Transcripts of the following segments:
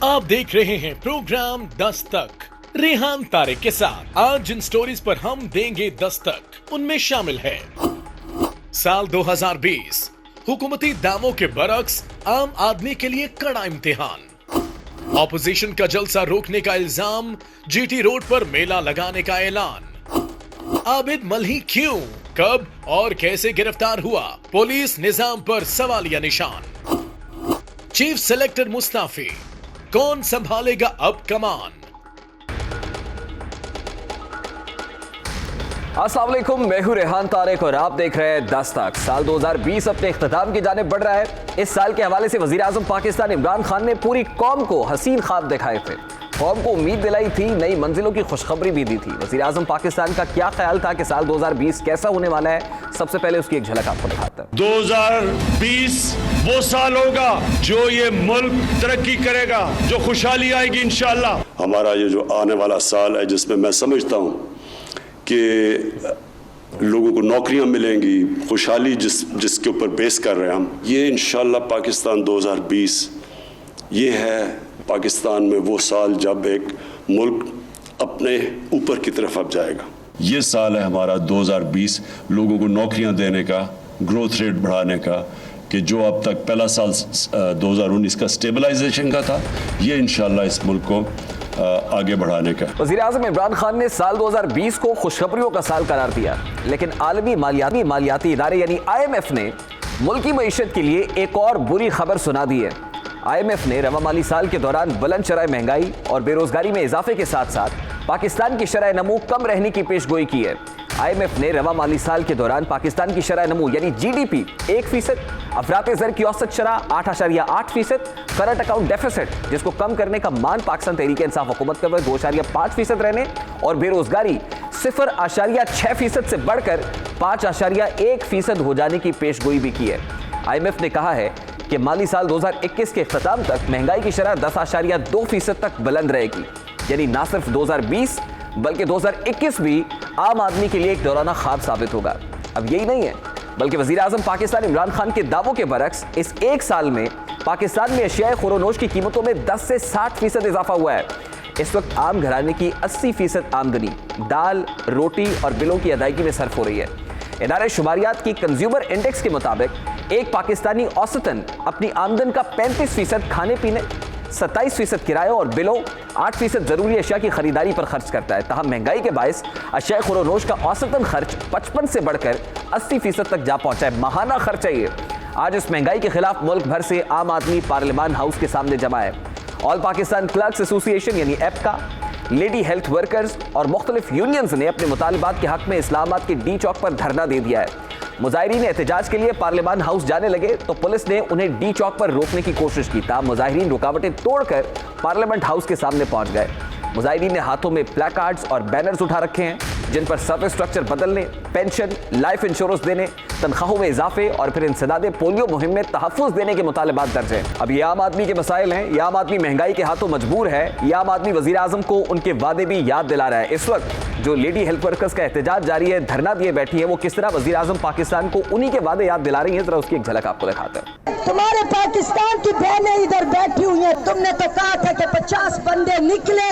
आप देख रहे हैं प्रोग्राम दस्तक रेहान तारिक के साथ। आज जिन स्टोरीज पर हम देंगे दस्तक उनमें शामिल है साल 2020, हुकूमती दावों के बरक्स आम आदमी के लिए कड़ा इम्तिहान, ऑपोजिशन का जलसा रोकने का इल्जाम, जीटी रोड पर मेला लगाने का ऐलान, आबिद मल्ही क्यों, कब और कैसे गिरफ्तार हुआ, पुलिस निजाम पर सवालिया निशान, चीफ सेलेक्टर मुस्ताफी, कौन संभालेगा अब कमान। अस्सलाम वालेकुम, मैं हूं रेहान तारिक और आप देख रहे हैं दस्तक। साल 2020 अपने इख्तिताम की जानिब बढ़ रहा है। इस साल के हवाले से वजीर आजम पाकिस्तान इमरान खान ने पूरी कौम को हसीन ख्वाब दिखाए थे, कौम को उम्मीद दिलाई थी, नई मंजिलों की खुशखबरी भी दी थी। वजीर आजम पाकिस्तान का क्या ख्याल था कि साल 2020 कैसा होने वाला है, सबसे पहले उसकी एक झलक आपको दिखाता है। 2020 वो साल होगा जो ये मुल्क तरक्की करेगा, जो खुशहाली आएगी इंशाअल्लाह। हमारा ये जो आने वाला साल है जिसमें मैं समझता हूँ कि लोगों को नौकरियां मिलेंगी, खुशहाली जिसके ऊपर बेस कर रहे हैं हम, ये इंशाअल्लाह पाकिस्तान 2020 ये है पाकिस्तान में वो साल जब एक मुल्क अपने ऊपर की तरफ अब जाएगा। ये साल है हमारा 2020 लोगों को नौकरियां देने का, ग्रोथ रेट बढ़ाने का, कि जो अब तक पहला साल 2019 का स्टेबलाइजेशन का था, ये इंशाअल्लाह इस मुल्क को आगे बढ़ाने का। वज़ीर आज़म इमरान खान ने साल 2020 को खुशखबरियों का साल करार दिया, लेकिन आलमी मालियाती इदारे यानी IMF ने मुल्की मईशत के लिए एक और बुरी खबर सुना दी है। IMF ने रवा माली साल के दौरान बुलंद शरह महंगाई और बेरोजगारी में इजाफे के साथ साथ पाकिस्तान की शरह नमू कम रहने की पेशगोई की है। IMF ने रवा माली साल के दौरान पाकिस्तान की शरह नमू यानी GDP 1%, अफराते ज़र की औसत शरह 8.8%, करंट अकाउंट डेफिसिट जिसको कम करने का मान पाकिस्तान तहरीक इंसाफ हुकूमत का 2.5% रहने और बेरोजगारी 0.6% से बढ़कर 5.1% हो जाने की पेशगोई भी की है। IMF ने कहा है कि माली साल 2021 के इख्तिताम तक महंगाई की शरह 10.2% तक बुलंद रहेगी, यानी ना सिर्फ 2020 बल्कि 2021 भी आम आदमी के लिए एक दौराना ख्वाब साबित होगा। अब यही नहीं है, बल्कि वजीर आजम पाकिस्तान इमरान खान के दावों के बरक्स इस एक साल में पाकिस्तान में अशियाए खुरोनोश की कीमतों में 10 से 60% इजाफा हुआ है। इस वक्त आम घराने की 80% आमदनी दाल, रोटी और बिलों की अदायगी में सर्फ हो रही है। इदारे शुमारियात की कंज्यूमर इंडेक्स के मुताबिक एक पाकिस्तानी औसतन अपनी आमदन का 35% खाने पीने, 27% किराया और बिलों, 8% जरूरी अशिया की खरीदारी पर खर्च करता है। तहम महंगाई के बायस अशिया खुरोनोश का औसतन खर्च 55 से बढ़कर 80% तक जा पहुंचा है। माहाना खर्च है ये। आज इस महंगाई के खिलाफ मुल्क भर से आम आदमी पार्लियामान हाउस के सामने जमा है। ऑल पाकिस्तान क्लर्क्स एसोसिएशन यानी एपका, लेडी हेल्थ वर्कर्स और मुख्तलिफ यूनियंस ने अपने मुतालबात के हक में इस्लामाबाद के डी चौक पर धरना दे दिया है। मुजाहिरीन एहतजाज के लिए पार्लियामान हाउस जाने लगे तो पुलिस ने उन्हें डी चौक पर रोकने की कोशिश की। ताहम मुजाहिरीन रुकावटें तोड़कर पार्लियामेंट हाउस के सामने पहुंच गए। मुजाहिरीन ने हाथों में प्लेकार्ड्स और बैनर्स उठा रखे हैं जिन पर सर्विस स्ट्रक्चर बदलने, पेंशन, लाइफ इंश्योरेंस देने, तनख्वाहों में इजाफे और फिर इंसदादे पोलियो मुहिम में तहफ़्फ़ुज़ देने के मुतालबात दर्ज हैं। अब ये आम आदमी के मसाइल हैं, ये आम आदमी महंगाई के हाथों मजबूर है, ये आम आदमी वज़ीर आज़म को उनके वादे भी याद दिला रहा है। इस वक्त जो लेडी हेल्थ वर्कर्स का एहतजाज जारी है, धरना दिए बैठी है, वो किस तरह वज़ीर आज़म पाकिस्तान को उन्हीं के वादे याद दिला रही हैं, जरा उसकी एक झलक आपको दिखाते हैं। तुम्हारे पाकिस्तान की बहनें इधर बैठी हुई हैं, तुमने तो कहा था कि 50 बंदे निकले,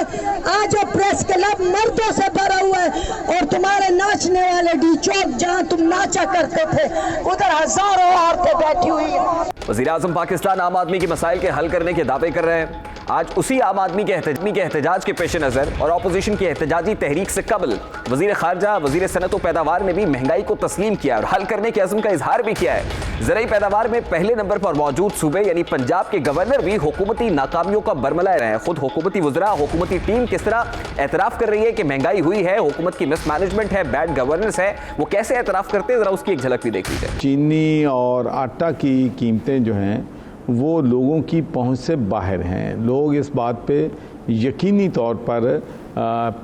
आज प्रेस क्लब मर्दों से भरा हुआ है और तुम्हारे नाचने वाले डी चौक जहां तुम नाचा करते थे उधर हजारों औरतें बैठी हुई हैं। वज़ीर आज़म पाकिस्तान आम आदमी के मसाइल के हल करने के दावे कर रहे हैं। आज उसी आम आदमी के एहतजाज के पेश नज़र और अपोजिशन की एहतजाजी तहरीक से कबल वज़ीर ख़ारजा, वज़ीर सनत व पैदावार ने भी महंगाई को तस्लीम किया और हल करने के अज़्म का इजहार भी किया है। ज़राई पैदावार में पहले नंबर पर मौजूद सूबे यानी पंजाब के गवर्नर भी हुकूमती नाकामियों का बरमला रहे हैं। खुद हुकूमती वज़रा, हुकूमती टीम किस तरह एतराफ़ कर रही है कि महंगाई हुई है, हुकूमत की मिसमैनेजमेंट है, बैड गवर्नेंस है, वो कैसे एतराफ़ करते हैं, ज़रा उसकी एक झलक भी देख लीजिए। चीनी और आटा की कीमतें जो हैं वो लोगों की पहुंच से बाहर हैं। लोग इस बात पे यकीनी तौर पर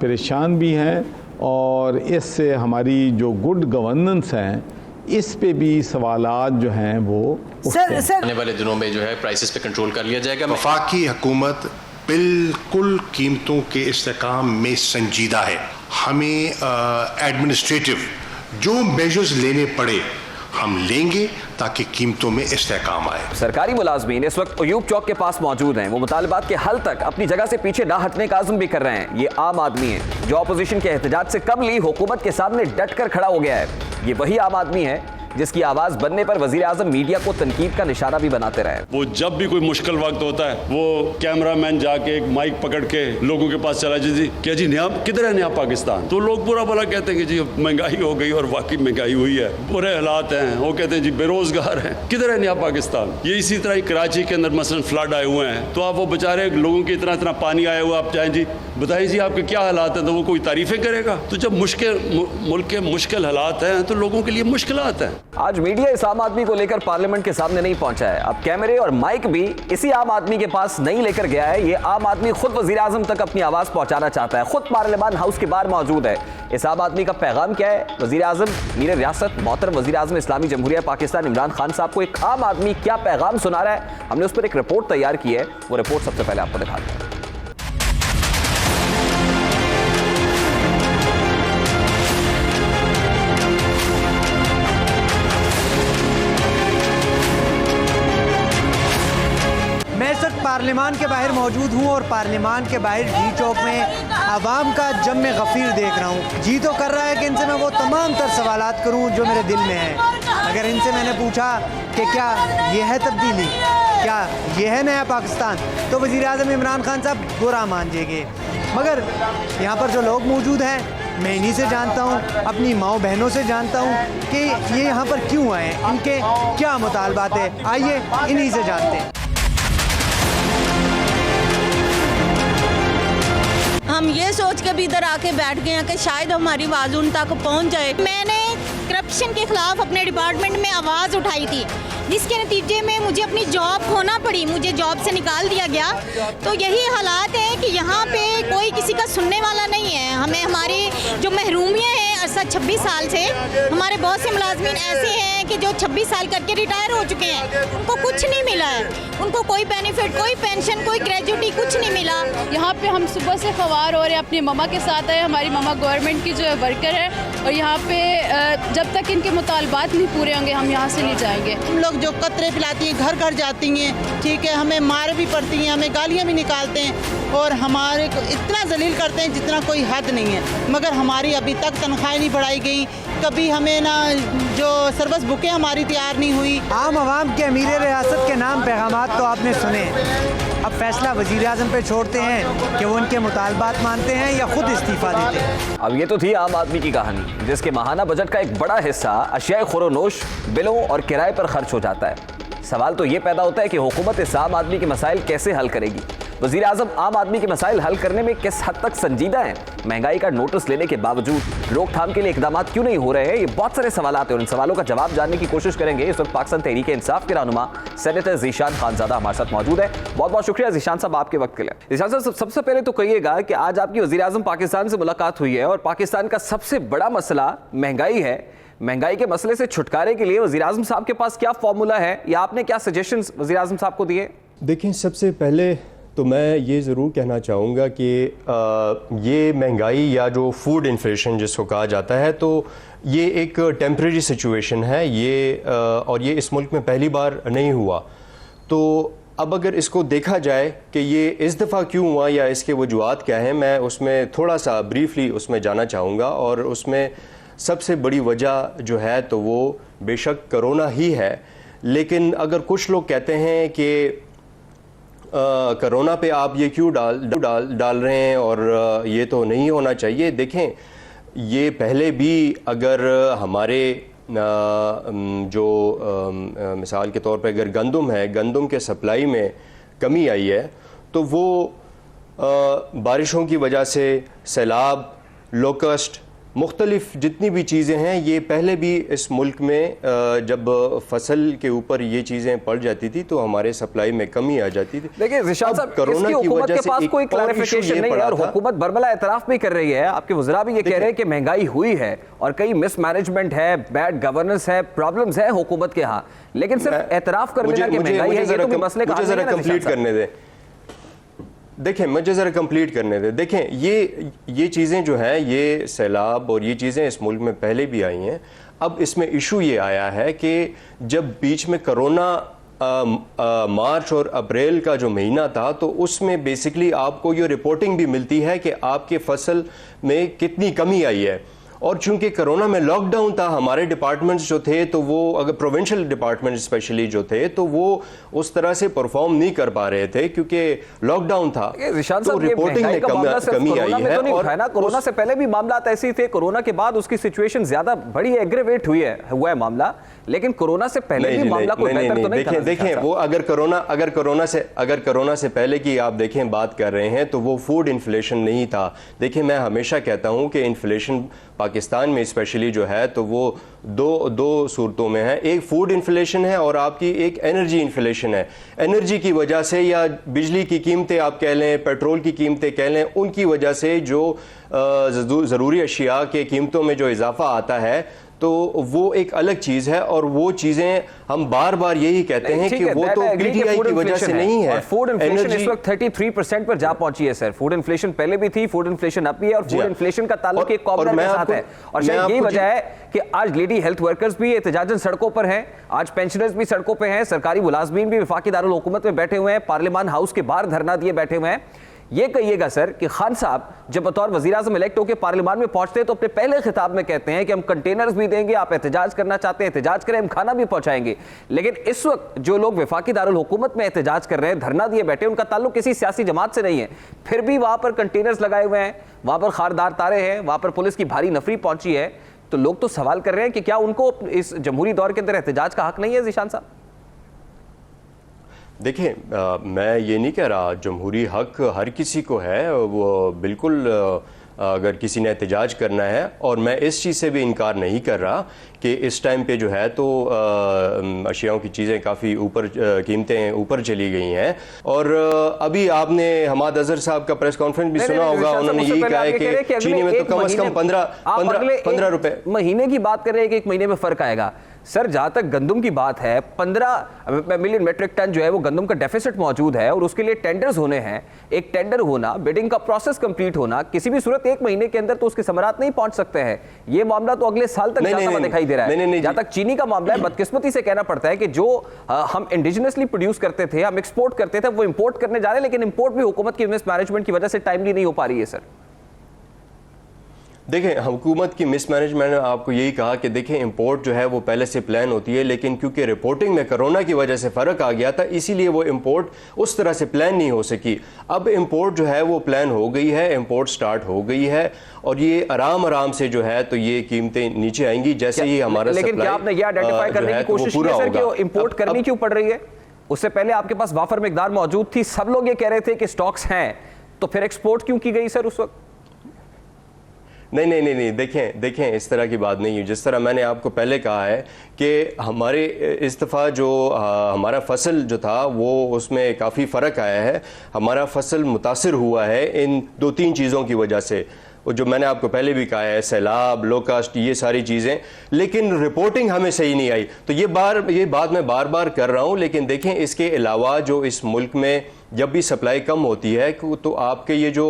परेशान भी हैं और इससे हमारी जो गुड गवर्नेंस हैं इस पे भी सवालात जो हैं वो आने वाले दिनों में जो है प्राइसेस पे कंट्रोल कर लिया जाएगा। वफाकी हुकूमत बिल्कुल कीमतों के इस्तेकाम में संजीदा है। हमें एडमिनिस्ट्रेटिव जो मेजर्स लेने पड़े हम लेंगे ताकि कीमतों में इस्तेहकाम आए। सरकारी मुलाजमीन इस वक्त अयूब चौक के पास मौजूद हैं। वो मुतालबात के हल तक अपनी जगह से पीछे ना हटने का आज़म भी कर रहे हैं। ये आम आदमी है जो अपोजिशन के एहतजाज से कब ली हुकूमत के सामने डट कर खड़ा हो गया है। ये वही आम आदमी है जिसकी आवाज बनने पर वजीर आजम मीडिया को तनकीद का निशाना भी बनाते रहे। वो जब भी कोई मुश्किल वक्त होता है वो कैमरामैन जाके एक माइक पकड़ के लोगों के पास चला जी क्या जी नया किधर है नया पाकिस्तान, तो लोग बुरा भला कहते हैं कि जी महंगाई हो गई, और वाकई महंगाई हुई है, बुरे हालात हैं। वो कहते हैं जी बेरोजगार हैं, किधर है नया पाकिस्तान। ये इसी तरह ही कराची के अंदर मसलन फ्लड आए हुए हैं, तो आप वो बेचारे लोगों के इतना इतना पानी आया हुआ, आप चाहें जी बताइए जी आपके क्या हालात हैं, तो वो कोई तारीफें करेगा। तो जब मुल्क के मुश्किल हालात हैं तो लोगों के लिए मुश्किलात हैं। आज मीडिया इस आम आदमी को लेकर पार्लियामेंट के सामने नहीं पहुंचा है। अब कैमरे और माइक भी इसी आम आदमी के पास नहीं लेकर गया है। ये आम आदमी खुद वजीर आजम तक अपनी आवाज पहुंचाना चाहता है, खुद पार्लियामान हाउस के बाहर मौजूद है। इस आम आदमी का पैगाम क्या है? वजीर आजम मीर रियासत मोहतरम वजीर आजम इस्लामी जमहूरिया पाकिस्तान इमरान खान साहब को एक आम आदमी क्या पैगाम सुना रहा है, हमने उस पर एक रिपोर्ट तैयार की है। वो रिपोर्ट सबसे पहले आपको दिखाते हैं। मैं इस वक्त पार्लियामान के बाहर मौजूद हूँ और पार्लियामान के बाहर डी चौक में आवाम का जम में गफीर देख रहा हूँ। जी तो कर रहा है कि इनसे मैं वो तमाम तर सवालात करूँ जो मेरे दिल में हैं। अगर इनसे मैंने पूछा कि क्या ये है तब्दीली, क्या ये है नया पाकिस्तान, तो वज़ीर आज़म इमरान खान साहब बुरा मान जाएंगे। मगर यहाँ पर जो लोग मौजूद हैं मैं इन्हीं से जानता हूँ, अपनी माओ बहनों से जानता हूँ कि ये यहाँ पर क्यों आए, इनके क्या मुतालबात है। आइए इन्हीं से जानते हैं। हम ये सोच के भी इधर आके बैठ गए हैं कि शायद हमारी आवाज़ उन तक पहुंच जाए। मैंने करप्शन के खिलाफ अपने डिपार्टमेंट में आवाज़ उठाई थी, जिसके नतीजे में मुझे अपनी जॉब खोना पड़ी, मुझे जॉब से निकाल दिया गया। तो यही हालात है कि यहाँ पे कोई किसी का सुनने वाला नहीं है। हमें हमारी जो महरूमियाँ हैं 26 साल से, हमारे बहुत से मुलाजमीन ऐसे हैं कि जो 26 साल करके रिटायर हो चुके हैं, उनको कुछ नहीं मिला है, उनको कोई बेनिफिट, कोई पेंशन, कोई ग्रेजुटी कुछ नहीं मिला। यहाँ पे हम सुबह से खवार हो रहे हैं, अपनी ममा के साथ आए। हमारी ममा गवर्नमेंट की जो है वर्कर है, और यहाँ पे जब तक इनके मुतालबात नहीं पूरे होंगे हम यहाँ से नहीं जाएंगे। हम लोग जो कतरे पिलाती हैं, घर घर जाती हैं, ठीक है, हमें मार भी पड़ती हैं, हमें गालियाँ भी निकालते हैं और हमारे को इतना जलील करते हैं जितना कोई हद नहीं है। मगर हमारी अभी तक तनख्वाहें नहीं बढ़ाई गई, कभी हमें ना जो सर्विस बुकें हमारी तैयार नहीं हुई। आम आवाम के अमीर रियासत के नाम पैगामात तो आपने सुने, अब फैसला वज़ीर आज़म पे छोड़ते हैं कि वो उनके मुतालबात मानते हैं या खुद इस्तीफा देते हैं। अब ये तो थी आम आदमी की कहानी, जिसके माहाना बजट का एक बड़ा हिस्सा अशियाए खुरोनोश, बिलों और किराए पर खर्च हो जाता है। सवाल तो ये पैदा होता है कि हुकूमत इस आम आदमी के मसाइल कैसे हल करेगी। वज़ीर आज़म आम आदमी के मसाइल हल करने में किस हद तक संजीदा हैं? महंगाई का नोटिस लेने के बावजूद रोकथाम के लिए इकदाम क्यों नहीं हो रहे हैं? ये बहुत सारे सवाल हैं और इन सवालों का जवाब जानने की कोशिश करेंगे। इस वक्त पाकिस्तान तहरीक इंसाफ के रहनुमा सेनेटर ज़ीशान खानज़ादा हमारे साथ मौजूद है। बहुत बहुत शुक्रिया ज़ीशान साहब आपके वक्त के लिए। ज़ीशान साहब, सबसे पहले तो कहिएगा कि आज आपकी वज़ीर आज़म पाकिस्तान से मुलाकात हुई है और पाकिस्तान का सबसे बड़ा मसला महंगाई है। महंगाई के मसले से छुटकारे के लिए वज़ीर आज़म साहब के पास क्या फॉर्मूला है या आपने क्या सजेशंस वज़ीर आज़म साहब को दिए? देखिए, सबसे पहले तो मैं ये ज़रूर कहना चाहूँगा कि ये महंगाई या जो फूड इन्फ्लेशन जिसको कहा जाता है, तो ये एक टेम्परेरी सिचुएशन है ये, और ये इस मुल्क में पहली बार नहीं हुआ। तो अब अगर इसको देखा जाए कि ये इस दफ़ा क्यों हुआ या इसके वजूहात क्या हैं, मैं उसमें थोड़ा सा ब्रीफली उसमें जाना चाहूँगा। और उसमें सबसे बड़ी वजह जो है तो वो बेशक कोरोना ही है, लेकिन अगर कुछ लोग कहते हैं कि कोरोना पे आप ये क्यों डाल रहे हैं और ये तो नहीं होना चाहिए। देखें, ये पहले भी अगर हमारे जो मिसाल के तौर पे अगर गंदम है, गंदम के सप्लाई में कमी आई है, तो वो बारिशों की वजह से सैलाब, लोकस्ट, मुख्तलिफ जितनी भी चीज़ें हैं, ये पहले भी इस मुल्क में जब फसल के ऊपर ये चीज़ें पड़ जाती थी तो हमारे सप्लाई में कमी आ जाती थी। देखिए ज़ीशान साहब, कोरोना की वजह से पास कोई क्लैरिफिकेशन नहीं है और हुकूमत बरमला एतराफ़ भी कर रही है। आपके वज़रा भी ये कह रहे हैं कि महंगाई हुई है और कई मिसमैनेजमेंट है, बैड गवर्नेंस है, प्रॉब्लम्स है हुकूमत के यहाँ, लेकिन सिर्फ एतराफ़ कर लेना कि महंगाई है ये तो मसले का हल नहीं है। कंप्लीट करने दें, देखें मुझे ज़रा कंप्लीट करने दें। देखें, ये चीज़ें जो हैं, ये सैलाब और ये चीज़ें इस मुल्क में पहले भी आई हैं। अब इसमें इशू ये आया है कि जब बीच में कोरोना मार्च और अप्रैल का जो महीना था, तो उसमें बेसिकली आपको ये रिपोर्टिंग भी मिलती है कि आपके फसल में कितनी कमी आई है। और चूंकि कोरोना में लॉकडाउन था, हमारे डिपार्टमेंट्स जो थे तो वो, अगर प्रोविंशियल डिपार्टमेंट स्पेशली जो थे, तो वो उस तरह से परफॉर्म नहीं कर पा रहे थे क्योंकि लॉकडाउन था। तो रिपोर्टिंग में कमी आई है। और कोरोना से पहले भी मामला ऐसे थे, कोरोना के बाद उसकी सिचुएशन ज्यादा बड़ी एग्रेवेट हुआ है मामला, लेकिन कोरोना से पहले भी मामला कोई बेहतर तो नहीं। देखें वो अगर कोरोना से पहले की आप देखें बात कर रहे हैं, तो वो फूड इन्फ्लेशन नहीं था। देखिए, मैं हमेशा कहता हूं कि इन्फ्लेशन पाकिस्तान में स्पेशली जो है तो वो दो सूरतों में है। एक फूड इन्फ्लेशन है और आपकी एक एनर्जी इन्फ्लेशन है। एनर्जी की वजह से या बिजली की कीमतें आप कह लें, पेट्रोल की कीमतें कह लें, उनकी वजह से जो ज़रूरी अशिया के कीमतों में जो इजाफा आता है, तो वो एक अलग चीज़ है। और वो चीज़ें हम बार बार यही कहते हैं कि वो तो पीटीआई की वजह से नहीं है। फूड इन्फ्लेशन इस वक्त 33% पर जा पहुंची है सर। फूड इन्फ्लेशन पहले भी थी, फूड इन्फ्लेशन अब भी है, और फूड इन्फ्लेशन का ताल्लुक एक कॉमनर के साथ है। और शायद यही वजह है कि आज लेडी हेल्थ वर्कर्स भी एहतजाजन सड़कों पर हैं, आज पेंशनर्स भी सड़कों पर हैं, सरकारी मुलाजमीन भी वफाकी दारुल हुकूमत में बैठे हुए हैं, पार्लियामान हाउस के बाहर धरना दिए बैठे हुए हैं। ये कहिएगा सर कि खान साहब जब बतौर वज़ीर-ए-आज़म इलेक्ट होकर पार्लियामान में पहुंचते हैं तो अपने पहले खिताब में कहते हैं कि हम कंटेनर्स भी देंगे, आप एहतजाज करना चाहते हैं एहतजाज करें, हम खाना भी पहुंचाएंगे। लेकिन इस वक्त जो लोग वफाकी दारुल हुकूमत में एहतजाज कर रहे हैं, धरना दिए बैठे, उनका ताल्लुक किसी सियासी जमात से नहीं है, फिर भी वहां पर कंटेनर्स लगाए हुए हैं, वहां पर खारदार तारे हैं, वहां पर पुलिस की भारी नफरी पहुंची है। तो लोग तो सवाल कर रहे हैं कि क्या उनको इस जमहूरी दौर के अंदर एहतजाज का हक नहीं है ज़ीशान साहब? देखिए, मैं ये नहीं कह रहा, जमहूरी हक हर किसी को है, वो बिल्कुल अगर किसी ने एहतजाज करना है। और मैं इस चीज़ से भी इनकार नहीं कर रहा कि इस टाइम पे जो है तो अशियाओं की चीज़ें काफ़ी ऊपर, कीमतें ऊपर चली गई हैं। और अभी आपने हमाद अजहर साहब का प्रेस कॉन्फ्रेंस भी सुना होगा, उन्होंने यही कहा है कि चीनी में तो कम से कम 15 रुपए महीने की बात कर रहे हैं कि एक महीने में फ़र्क आएगा। सर, जहाँ तक गंदम की बात है, 15 मिलियन मेट्रिक टन जो है वो गंदम का डेफिसिट मौजूद है, और उसके लिए टेंडर्स होने हैं। एक टेंडर होना, बिडिंग का प्रोसेस कंप्लीट होना, किसी भी सूरत एक महीने के अंदर तो उसके समारात नहीं पहुंच सकते हैं। ये मामला तो अगले साल तक जाता हुआ दिखाई दे रहा है। जहाँ तक चीनी का मामला है, बदकिस्मती से कहना पड़ता है कि जो हम इंडिजिनसली प्रोड्यूस करते थे, हम एक्सपोर्ट करते थे, वो इंपोर्ट करने जा रहे हैं, लेकिन इंपोर्ट भी हुकूमत की मिसमैनेजमेंट की वजह से टाइमली नहीं हो पा रही है सर। देखें, हुकूमत की मिसमैनेजमेंट, मैंने आपको यही कहा कि देखें इंपोर्ट जो है वो पहले से प्लान होती है, लेकिन क्योंकि रिपोर्टिंग में कोरोना की वजह से फ़र्क आ गया था, इसीलिए वो इंपोर्ट उस तरह से प्लान नहीं हो सकी। अब इंपोर्ट जो है वो प्लान हो गई है, इंपोर्ट स्टार्ट हो गई है, और ये आराम से जो है तो ये कीमतें नीचे आएंगी जैसे ही हमारा लेकिन क्या आपने ये आइडेंटिफाई करने की कोशिश की सर कि इंपोर्ट करनी क्यों पड़ रही है? उससे पहले आपके पास वाफर मिकदार मौजूद थी, सब लोग ये कह रहे थे कि स्टॉक्स हैं, तो फिर एक्सपोर्ट क्यों की गई सर उस वक्त? नहीं, देखें इस तरह की बात नहीं है। जिस तरह मैंने आपको पहले कहा है कि हमारे इस दफ़ा जो हमारा फसल जो था वो उसमें काफ़ी फ़र्क आया है। हमारा फसल मुतासिर हुआ है इन 2-3 चीज़ों की वजह से, जो मैंने आपको पहले भी कहा है, सैलाब, लो कास्ट, ये सारी चीज़ें, लेकिन रिपोर्टिंग हमें सही नहीं आई। तो ये बात मैं बार बार कर रहा हूँ। लेकिन देखें, इसके अलावा जो इस मुल्क में जब भी सप्लाई कम होती है तो आपके ये जो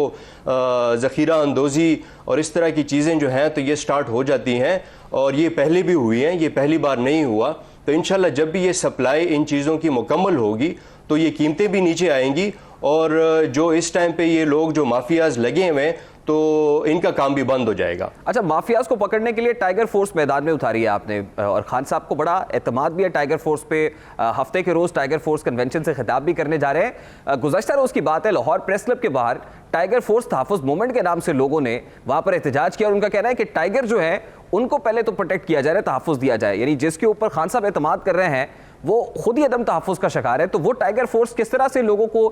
ज़ख़ीरा अंदोज़ी और इस तरह की चीज़ें जो हैं तो ये स्टार्ट हो जाती हैं, और ये पहले भी हुई हैं, ये पहली बार नहीं हुआ। तो इंशाल्लाह जब भी ये सप्लाई इन चीज़ों की मुकम्मल होगी तो ये कीमतें भी नीचे आएंगी, और जो इस टाइम पे ये लोग जो माफियाज लगे हुए हैं तो इनका काम भी बंद हो जाएगा। अच्छा, माफियाज को पकड़ने के लिए टाइगर फोर्स मैदान में उतारी है आपने, और खान साहब को बड़ा एतमाद भी है टाइगर फोर्स पे। हफ्ते के रोज टाइगर फोर्स कन्वेंशन से खिताब भी करने जा रहे हैं। गुज़श्ता रोज की बात है, लाहौर प्रेस क्लब के बाहर टाइगर फोर्स तहफ़्फ़ुज़ मूवमेंट के नाम से लोगों ने वहां पर एहतजाज किया, और उनका कहना है कि टाइगर जो है उनको पहले तो प्रोटेक्ट किया जा रहा है, तहफ़्फ़ुज़ दिया जाए। यानी जिसके ऊपर खान साहब एतमाद कर रहे हैं वो खुद ही अदम तहफ़्फ़ुज़ का शिकार है। तो वो टाइगर फोर्स किस तरह से लोगों को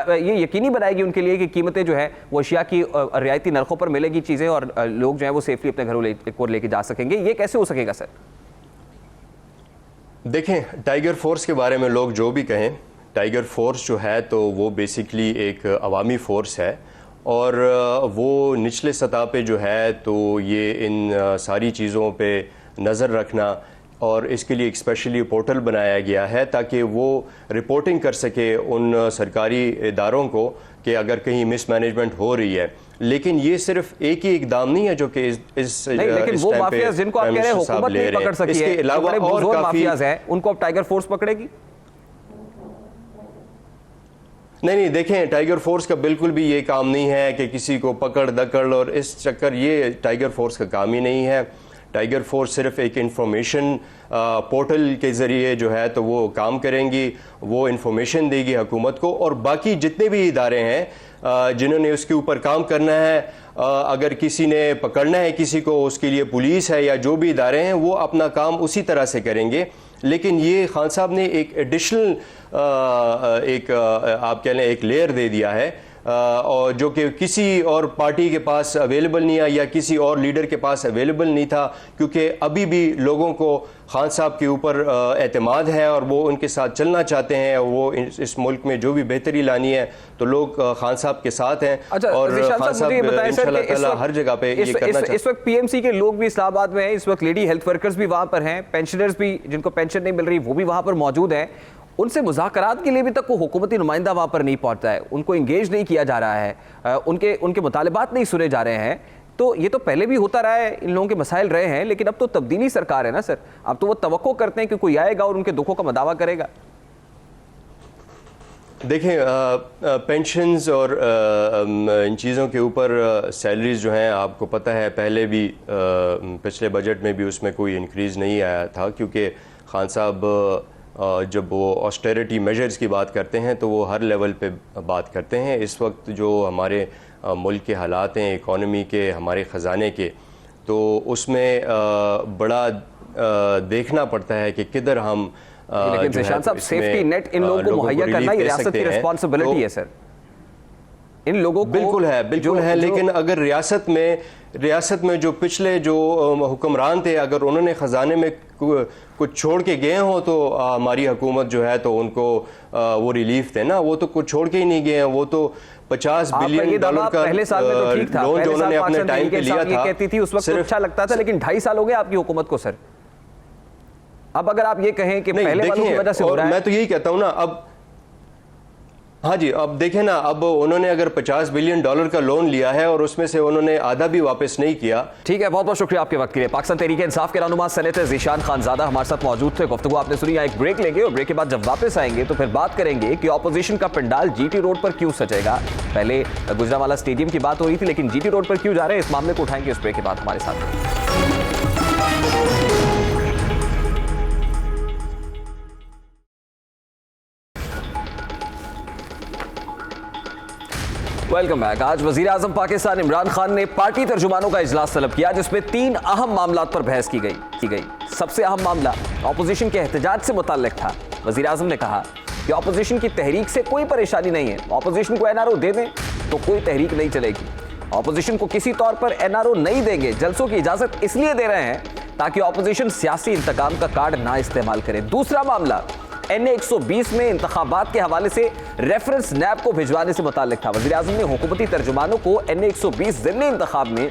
ये यकीनी बनाएगी उनके लिए कि कीमतें जो है वो अशिया की रियायती नरखों पर मिलेगी चीज़ें, और लोग जो है वो सेफली अपने घरों लेके जा सकेंगे? ये कैसे हो सकेगा सर? देखें, टाइगर फोर्स के बारे में लोग जो भी कहें, टाइगर फोर्स जो है तो वो बेसिकली एक अवामी फ़ोर्स है, और वो निचले सतह पे जो है तो ये इन सारी चीज़ों पे नज़र रखना, और इसके लिए एक स्पेशली पोर्टल बनाया गया है ताकि वो रिपोर्टिंग कर सके उन सरकारी इदारों को कि अगर कहीं मिसमैनेजमेंट हो रही है। लेकिन ये सिर्फ एक ही इकदाम नहीं है जो कि इस नहीं, लेकिन वो माफियाज जिनको आप कह रहे हैं हुकूमत नहीं पकड़ सकी है, इसके अलावा और माफियाज हैं, उनको अब टाइगर फोर्स पकड़ेगी? नहीं, देखें, टाइगर फोर्स का बिल्कुल भी ये काम नहीं है कि किसी को पकड़ दकड़ और इस चक्कर, ये टाइगर फोर्स का काम ही नहीं है। टाइगर फोर्स सिर्फ एक इंफॉर्मेशन पोर्टल के ज़रिए जो है तो वो काम करेंगी, वो इंफॉर्मेशन देगी हुकूमत को, और बाकी जितने भी इदारे हैं जिन्होंने उसके ऊपर काम करना है, अगर किसी ने पकड़ना है किसी को, उसके लिए पुलिस है या जो भी इदारे हैं वो अपना काम उसी तरह से करेंगे। लेकिन ये खान साहब ने एक एडिशनल आप कह लें एक लेयर दे दिया है, और जो कि किसी और पार्टी के पास अवेलेबल नहीं है या किसी और लीडर के पास अवेलेबल नहीं था, क्योंकि अभी भी लोगों को खान साहब के ऊपर एतमाद है और वो उनके साथ चलना चाहते हैं। वो इस मुल्क में जो भी बेहतरी लानी है तो लोग खान साहब के साथ हैं। और खान साहब इंशाल्लाह ताला हर जगह पे ये करना चाहते हैं। इस वक्त पीएमसी के लोग भी इस्लामाबाद में हैं, इस वक्त लेडी हेल्थ वर्कर्स भी वहाँ पर हैं, पेंशनर्स भी जिनको पेंशन नहीं मिल रही वो भी वहाँ पर मौजूद हैं। उनसे मुज़ाकरात के लिए भी तक कोई हुकूमती नुमाइंदा वहाँ पर नहीं पहुँचता है, उनको इंगेज नहीं किया जा रहा है, उनके मुतालिबात नहीं सुने जा रहे हैं। तो ये तो पहले भी होता रहा है, इन लोगों के मसाइल रहे हैं, लेकिन अब तो तब्दीली सरकार है ना सर, अब तो वो तवक्को करते हैं कि कोई आएगा और उनके दुखों का मदावा करेगा। देखें, पेंशन्स और इन चीज़ों के ऊपर सैलरीज़ जो हैं आपको पता है पहले भी पिछले बजट में भी उसमें कोई इंक्रीज़ नहीं आया था, क्योंकि खान साहब जब वो ऑस्टेरिटी मेजर्स की बात करते हैं तो वो हर लेवल पे बात करते हैं। इस वक्त जो हमारे मुल्क के हालात हैं, इकॉनमी के, हमारे ख़जाने के, तो उसमें बड़ा देखना पड़ता है कि किधर हम लेकिन जिशान साहब, सेफ्टी नेट इन लोगों को मुहैया करना ये रियासत की रिस्पॉन्सिबिलिटी है सर, इन लोगों को। बिल्कुल है, लेकिन अगर रियासत में जो पिछले जो हुक्मरान थे, अगर उन्होंने ख़जाने में कुछ छोड़ के गए हों तो हमारी हुकूमत जो है तो उनको वो रिलीफ थे ना, वो तो कुछ छोड़ के ही नहीं गए हैं। वो तो $50 बिलियन का पहले साल में तो ठीक था, लोन जो उन्होंने अपने टाइम पे लिया था, कहती थी उस वक्त तो अच्छा लगता था, लेकिन 2.5 साल हो गए आपकी हुकूमत को सर। अब अगर आप ये कहें कि पहले वालों की वजह से हो रहा है, मैं तो यही कहता हूँ ना, अब हाँ जी, अब देखें ना, अब उन्होंने अगर $50 बिलियन का लोन लिया है और उसमें से उन्होंने आधा भी वापस नहीं किया। ठीक है, बहुत बहुत शुक्रिया आपके वक्त के लिए। पाकिस्तान तहरीक इंसाफ के रहनुमा सेनेटर ज़ीशान खानज़ादा हमारे साथ मौजूद थे। गुफ्तगू आपने सुनी। एक ब्रेक लेंगे और ब्रेक के बाद जब वापस आएंगे तो फिर बात करेंगे कि ऑपोजिशन का पंडाल जीटी रोड पर क्यों सजेगा। पहले गुजरावाला स्टेडियम की बात हो रही थी, लेकिन जीटी रोड पर क्यों जा रहे हैं, इस मामले को उठाएंगे इस ब्रेक के बाद हमारे साथ। Welcome back. आज वजीर आजम पाकिस्तान इमरान खान ने पार्टी तर्जुमानों का इजलास तलब किया, जिसमें 3 अहम मामलात पर बहस की गई। सबसे अहम मामला ऑपोजिशन के एहतजाज से मुताल्लिक था। वजीर आजम ने कहा कि ऑपोजिशन की तहरीक से कोई परेशानी नहीं है, ऑपोजिशन को एनआरओ दे दें तो कोई तहरीक नहीं चलेगी। ऑपोजिशन को किसी तौर पर एनआरओ नहीं देंगे, जलसों की इजाजत इसलिए दे रहे हैं ताकि ऑपोजिशन सियासी इंतकाम का कार्ड ना इस्तेमाल करे। दूसरा मामला NA 120 में इंतखाबात के हवाले से रेफरेंस नैब को भिजवाने से मुताल्लिक था। वज़ीर आज़म ने हुकूमती तर्जुमानों को NA 120 ज़िमनी इंतखाब में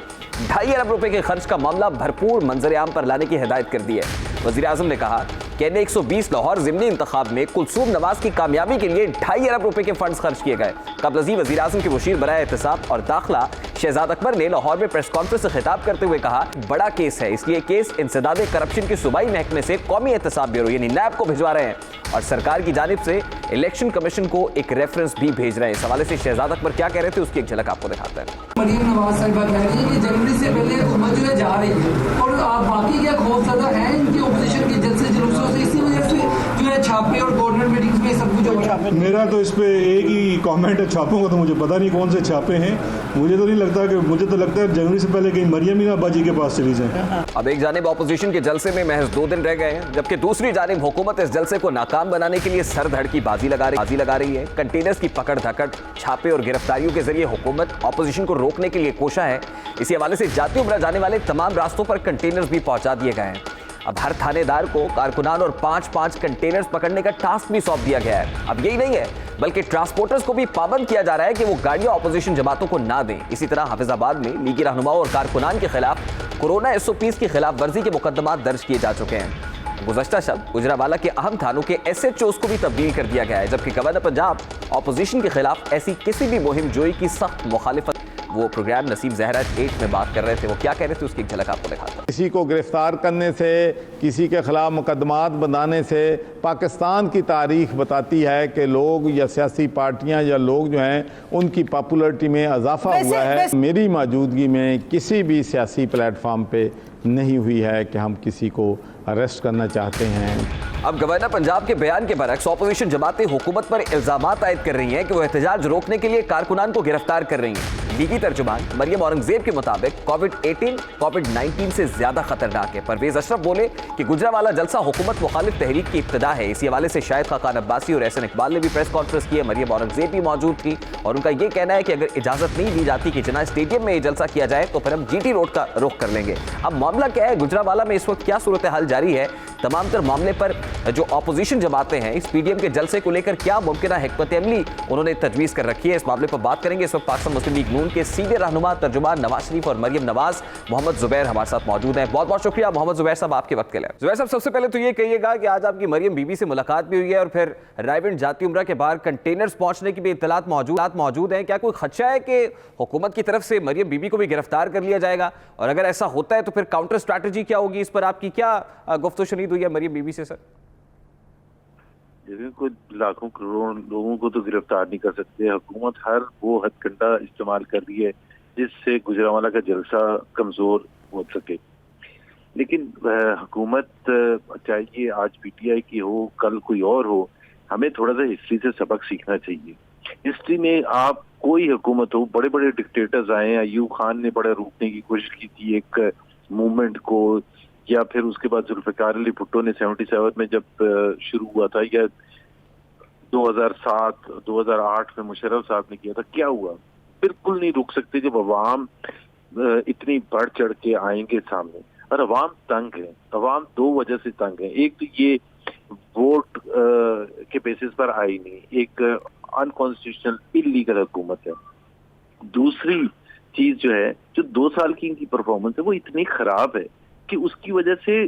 2.5 अरब रुपए के खर्च का मामला भरपूर मंजर आम पर लाने की हिदायत कर दी है। वज़ीर आज़म ने कहा कि NA 120 लाहौर ज़िमनी इंतखाब में कुलसूम नवाज की कामयाबी के लिए 2.5 अरब रुपए के फंड्स खर्च किए गए। कबल वज़ीर आज़म के मुशीर बराए एहतिसाब और दाखिला शहजाद अकबर ने लाहौर में प्रेस कॉन्फ्रेंस से खिताब करते हुए कहा, बड़ा केस है, इसलिए केस इंसदादे करप्शन के सूबाई महकमे से कौमी एहतिसाब ब्यूरो यानी नैब को भिजवा रहे हैं और सरकार की जानिब से इलेक्शन कमीशन को एक रेफरेंस भी भेज रहे हैं। इस हवाले से शहजाद अकबर क्या कह रहे थे उसकी एक झलक आपको दिखाते हैं। मरीम नवाज साहिबा कह रही है कि जनवरी से पहले हुकूमत जो है जा रही है और आप बाकी क्या खौफजदा हैं इनकी ओपोजिशन के जलसे जुलूसों से, इसी वजह से जो है छापे और गवर्नमेंट मीटिंग्स में सब कुछ हो रहा है। मेरा तो इस पे एक ही कमेंट है, छापों का तो मुझे पता नहीं कौन से छापे हैं, मुझे तो नहीं लगता कि, मुझे तो लगता है जनवरी से पहले कहीं मरियम मीना बाजी के पास चली जाए। अब एक जानिब ऑपोजिशन के जलसे में महज 2 दिन रह गए हैं, जबकि दूसरी जानिब हुकूमत इस जलसे को नाकाम बनाने के लिए सर धड़ की बाजी लगा रही है। कंटेनर्स की पकड़ धकड़, छापे और गिरफ्तारियों के जरिए हुकूमत ऑपोजिशन को रोकने के लिए कोशा है। इसी हवाले से जाती उमरा जाने वाले तमाम रास्तों पर कंटेनर्स भी पहुंचा दिए गए हैं। अब हर थानेदार को कारकुनान और 5-5 कंटेनर्स पकड़ने का टास्क भी सौंप दिया गया है। अब यही नहीं है, बल्कि ट्रांसपोर्टर्स को भी पाबंद किया जा रहा है कि वो गाड़ियां ऑपोजिशन जमातों को ना दें। इसी तरह हाफिजाबाद में लीगी रहनुमाओं और कारकुनान के खिलाफ कोरोना SOPs की खिलाफ वर्जी के मुकदमात दर्ज किए जा चुके हैं। गुज़श्ता शब गुजरावाला के अहम थानों के SHOs को भी तब्दील कर दिया गया है, जबकि गवर्नर पंजाब ऑपोजिशन के खिलाफ ऐसी किसी भी मुहिम जोई की सख्त मुखालिफत वो प्रोग्राम नसीब ज़हरा 8 में बात कर रहे थे। वो क्या कह रहे थे उसकी एक झलक आपको दिखाता हूं। किसी को गिरफ्तार करने से, किसी के खिलाफ मुकदमात बनाने से पाकिस्तान की तारीख बताती है कि लोग या सियासी पार्टियां या लोग जो हैं उनकी पॉपुलरिटी में इजाफा हुआ है। मेरी मौजूदगी में किसी भी सियासी प्लेटफॉर्म पे नहीं हुई है कि हम किसी को अरेस्ट करना चाहते हैं। अब गवर्नर पंजाब के बयान के बरक्स ऑपोजिशन जमातें हुकूमत पर इल्जामात आयद कर रही हैं कि वो एहतजाज रोकने के लिए कारकुनान को गिरफ्तार कर रही हैं। लीगी तर्जुमान मरियम औरंगजेब के मुताबिक कोविड-18 कोविड-19 से ज्यादा खतरनाक है। परवेज अशरफ बोले कि गुजरावाला जलसा हुकूमत मुखालिफ तहरीक की इब्तिदा है। इसी हवाले से शाहिद खाकान अब्बासी और एहसन इकबाल ने भी प्रेस कॉन्फ्रेंस की है। मरियम औरंगजेब भी मौजूद थी और उनका यह कहना है कि अगर इजाजत नहीं दी जाती कि जिन्ना स्टेडियम में ये जलसा किया जाए तो फिर हम GT रोड का रुख कर लेंगे। अब मामला क्या है, गुजरावाला में इस वक्त क्या सूरत हाल जारी है, तमाम तर मामले पर जो ऑपोजिशन जमातें हैं इस PDM के जलसे को लेकर क्या मुमकिन हिकमत अमली उन्होंने तजवीज़ कर रखी है, इस मामले पर बात करेंगे। इस वक्त पाकिस्तान मुस्लिम लीग नून के सीनियर रहनुमा तर्जुमान नवाज शरीफ और मरियम नवाज मोहम्मद जुबैर हमारे साथ मौजूद हैं। बहुत बहुत शुक्रिया मोहम्मद जुबैर साहब आपके वक्त के लिए। जुबैर साहब, सबसे पहले तो ये कहिएगा कि आज आपकी मरियम बीबी से मुलाकात भी हुई है और फिर रायविंड जाती उम्रा के बाहर कंटेनर्स पहुंचने की भी इत्तलात मौजूद हैं। क्या कोई खदशा है कि हुकूमत की तरफ से मरियम बीबी को भी गिरफ्तार कर लिया जाएगा, और अगर ऐसा होता है तो फिर काउंटर स्ट्रैटेजी क्या होगी, इस पर आपकी क्या गुफ्तगू शुनीद हुई है मरियम बीबी से? सर कोई लाखों करोड़ लोगों को तो गिरफ्तार नहीं कर सकते। हुकूमत हर वो हथकंडा इस्तेमाल कर रही है जिससे गुजरावाला का जलसा कमजोर हो सके, लेकिन हुकूमत चाहे आज PTI की हो, कल कोई और हो, हमें थोड़ा सा हिस्ट्री से सबक सीखना चाहिए। हिस्ट्री में आप कोई हुकूमत हो, बड़े बड़े डिक्टेटर्स आए, अयूब खान ने बड़ा रोकने की कोशिश की थी एक मूवमेंट को, या फिर उसके बाद जुल्फिकार अली भुट्टो ने 77 में जब शुरू हुआ था, या 2007 2008 में मुशर्रफ साहब ने किया था। क्या हुआ? बिल्कुल नहीं रुक सकते जब अवाम इतनी बढ़ चढ़ के आएंगे सामने, और अवाम तंग है। अवाम दो वजह से तंग है, एक तो ये वोट के बेसिस पर आई नहीं, एक अनकॉन्स्टिट्यूशनल इलीगल हुकूमत है। दूसरी चीज जो है, जो 2 साल की इनकी परफॉर्मेंस है वो इतनी खराब है कि उसकी वजह से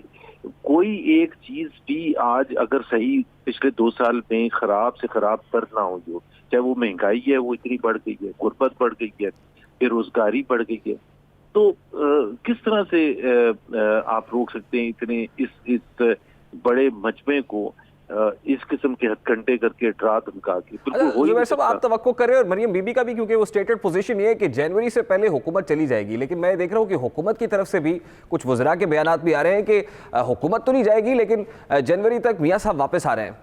कोई एक चीज भी आज अगर सही पिछले 2 साल में खराब से खराब पर ना हो, जो चाहे वो महंगाई है वो इतनी बढ़ गई है, गुर्बत बढ़ गई है, बेरोजगारी बढ़ गई है, तो किस तरह से आप रोक सकते हैं इतने इस बड़े मजमे को इस किस्म के हथकंडे करके डरा धमका के? जुबैर साहब, आप तवक्को कर रहे हो और मरियम बीबी का भी, क्योंकि वो स्टेटेड पोजीशन ये है कि जनवरी से पहले हुकूमत चली जाएगी, लेकिन मैं देख रहा हूँ कि हुकूमत की तरफ से भी कुछ वज़रा के बयानात भी आ रहे हैं कि हुकूमत तो नहीं जाएगी लेकिन जनवरी तक मियाँ साहब वापस आ रहे हैं।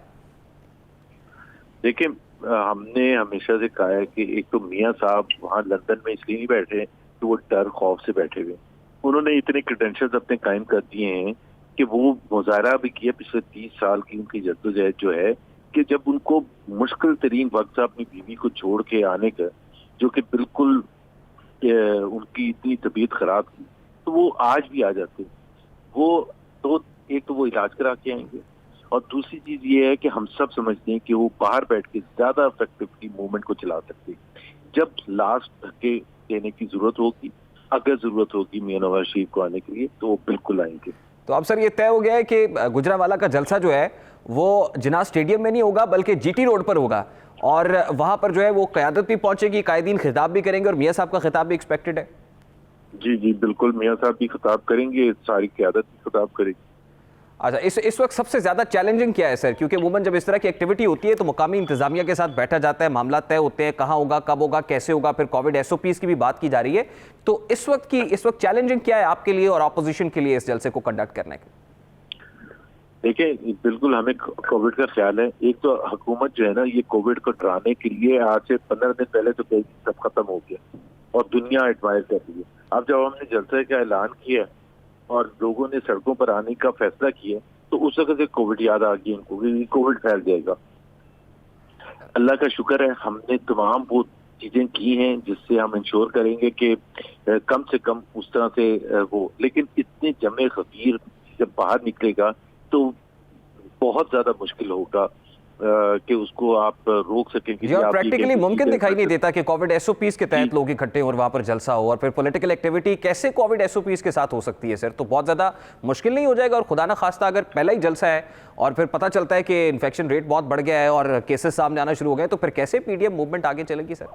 देखिए, हमने हमेशा से कहा है कि एक तो मियाँ साहब वहाँ लंदन में इसलिए नहीं बैठे कि वो डर खौफ से बैठे हुए, उन्होंने इतने क्रेडेंशियल्स अपने कायम कर दिए हैं कि वो मुजाहरा भी किया पिछले 30 साल की उनकी जद्दोजहद जो है, कि जब उनको मुश्किल तरीन वक्त था अपनी बीवी को छोड़ के आने का, जो कि बिल्कुल उनकी इतनी तबीयत खराब थी, तो वो आज भी आ जाते। वो तो एक तो वो इलाज करा के आएंगे, और दूसरी चीज ये है कि हम सब समझते हैं कि वो बाहर बैठ के ज्यादा इफेक्टिवली मूवमेंट को चला सकते। जब लास्ट धक्के देने की जरूरत होगी, अगर जरूरत होगी मियां नवाज शरीफ को आने के लिए, तो वो बिल्कुल आएंगे। तो अब सर ये तय हो गया है कि गुजरावाला का जलसा जो है वो जिन्ना स्टेडियम में नहीं होगा बल्कि GT रोड पर होगा, और वहां पर जो है वो क़यादत भी पहुंचेगी, कायदीन खिताब भी करेंगे और मियाँ साहब का खिताब भी एक्सपेक्टेड है। जी जी बिल्कुल, मियाँ साहब भी खिताब करेंगे, सारी क़यादत भी खिताब करेगी। अच्छा, इस वक्त सबसे ज्यादा चैलेंजिंग क्या है सर? क्योंकि अमूमन जब इस तरह की एक्टिविटी होती है तो मुकामी इंतजामिया के साथ बैठा जाता है, मामला तय होते हैं, कहाँ होगा, कब होगा, कैसे होगा, फिर कोविड SOPs की भी बात की जा रही है, तो इस वक्त चैलेंजिंग क्या है आपके लिए और अपोजिशन के लिए इस जलसे को कंडक्ट करने के? देखिए, बिल्कुल हमें कोविड का ख्याल है। एक तो हुकूमत जो है ना, ये कोविड को डराने के लिए आज से 15 दिन पहले तो सब खत्म हो गया और दुनिया एडवाइज कर रही है। अब जब हमने जलसे का ऐलान किया और लोगों ने सड़कों पर आने का फैसला किया, तो उस वक्त से कोविड याद आ गई इनको कि कोविड फैल जाएगा। अल्लाह का शुक्र है, हमने तमाम वो चीजें की हैं जिससे हम इंश्योर करेंगे कि कम से कम उस तरह से वो, लेकिन इतने जमे खबीर जब बाहर निकलेगा तो बहुत ज्यादा मुश्किल होगा कि उसको आप रोक सकें। प्रैक्टिकली मुमकिन दिखाई नहीं देता कि कोविड SOPs के तहत लोग इकट्ठे और वहां पर जलसा हो, और फिर पॉलिटिकल एक्टिविटी कैसे कोविड SOPs के साथ हो सकती है सर? तो बहुत ज्यादा मुश्किल नहीं हो जाएगा? और खुदा ना खास्ता अगर पहला ही जलसा है और फिर पता चलता है कि इन्फेक्शन रेट बहुत बढ़ गया है और केसेस सामने आना शुरू हो गए, तो फिर कैसे PDM मूवमेंट आगे चलेगी सर?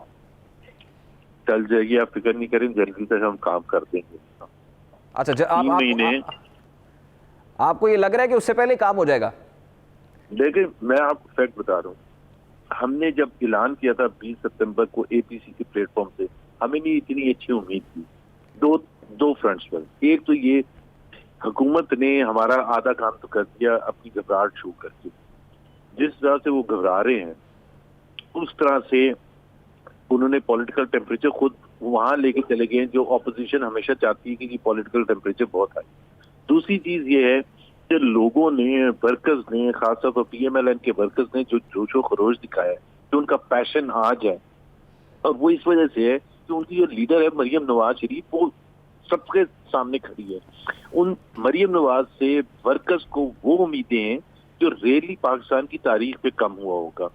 टल जाएगी, आप फिक्र नहीं करें, जल्दी तक हम काम कर देंगे। अच्छा, 3 महीने। आपको ये लग रहा है कि उससे पहले काम हो जाएगा? देखिए, मैं आपको फैक्ट बता रहा हूँ, हमने जब ऐलान किया था 20 सितंबर को APC के प्लेटफॉर्म से, हमें नहीं इतनी अच्छी उम्मीद थी दो फ्रंट्स पर। एक तो ये हुकूमत ने हमारा आधा काम तो कर दिया अपनी घबराहट शो करके। जिस तरह से वो घबरा रहे हैं उस तरह से उन्होंने पॉलिटिकल टेम्परेचर खुद वहां लेके चले गए, जो ऑपोजिशन हमेशा चाहती है कि ये पॉलिटिकल टेम्परेचर बहुत हाई। दूसरी चीज ये है कि लोगों ने, वर्कर्स ने, खासतौर पर PMLN के वर्कर्स ने जो जोशो खरोश दिखाया है, जो उनका पैशन आज है, और वो इस वजह से है कि उनकी जो लीडर है मरियम नवाज शरीफ, वो सबके सामने खड़ी है। उन मरियम नवाज से वर्कर्स को वो उम्मीदें हैं जो रेयरली पाकिस्तान की तारीख पे कम हुआ होगा।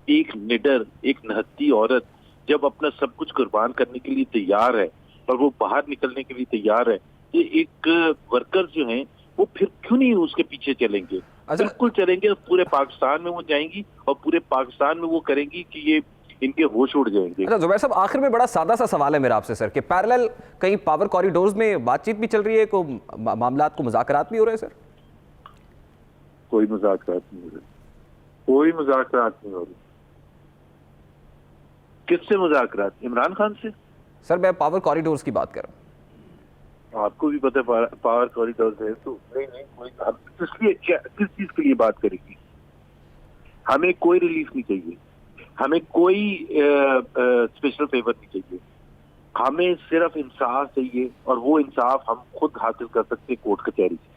एक निडर, एक नहत्ती औरत जब अपना सब कुछ कुर्बान करने के लिए तैयार है और वो बाहर निकलने के लिए तैयार है, ये एक वर्कर्स जो हैं वो फिर क्यों नहीं उसके पीछे चलेंगे? बिल्कुल चलेंगे, पूरे पाकिस्तान में वो जाएंगी और पूरे पाकिस्तान में वो करेंगी कि ये इनके होश उड़ जाएंगे। अच्छा जुबैर साहब, आखिर में बड़ा सादा सा सवाल है मेरा आपसे सर, कि पैरेलल कहीं पावर कॉरिडोर्स में बातचीत भी चल रही है, को मामलात को मुज़ाकरात भी हो रहे हैं सर? कोई मुज़ाकरात नहीं हो रही, कोई मुज़ाकरात नहीं हो रही। किससे मुज़ाकरात? इमरान खान से? सर मैं पावर कॉरिडोर्स की बात कर रहा हूँ। आपको भी पता है पावर कॉरिडोर्स है, तो नहीं कोई किस चीज के लिए बात करेगी? हमें कोई रिलीफ नहीं चाहिए, हमें कोई स्पेशल फेवर नहीं चाहिए, हमें सिर्फ इंसाफ चाहिए, और वो इंसाफ हम खुद हासिल कर सकते हैं कोर्ट कचहरी से।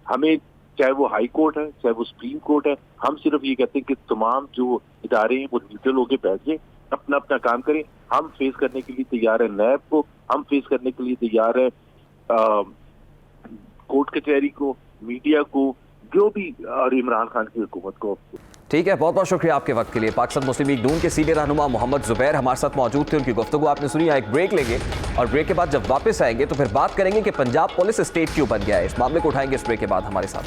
हमें चाहे वो हाई कोर्ट है, चाहे वो सुप्रीम कोर्ट है, हम सिर्फ ये कहते हैं कि तमाम जो इदारे हैं वो न्यूट्रल होकर बैठ जाए, अपना अपना काम करें। हम फेस करने के लिए तैयार है नैब को, हम फेस करने के लिए तैयार है कोर्ट कचहरी को, मीडिया को, जो भी, और इमरान खान की हुकूमत को। ठीक है, बहुत बहुत शुक्रिया आपके वक्त के लिए। पाकिस्तान मुस्लिम लीग नून के सीनियर रहनुमा मोहम्मद जुबैर हमारे साथ मौजूद थे, उनकी गुफ्तगू आपने सुनी। एक ब्रेक लेंगे और ब्रेक के बाद जब वापस आएंगे तो फिर बात करेंगे कि पंजाब पुलिस स्टेट क्यों बन गया है। इस मामले को उठाएंगे इस ब्रेक के बाद। हमारे साथ